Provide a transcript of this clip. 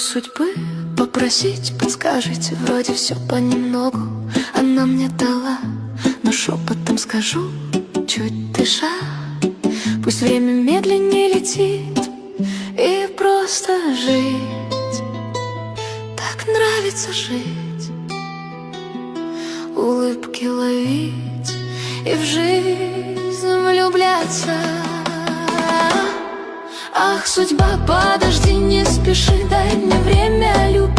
судьбы попросить, подскажите. Вроде все понемногу она мне дала, но шепотом скажу, чуть дыша. Пусть время медленнее летит, и просто жить. Так нравится жить, улыбки ловить и в жизнь влюбляться. Ах, судьба, подожди, не спеши, дай мне время любить.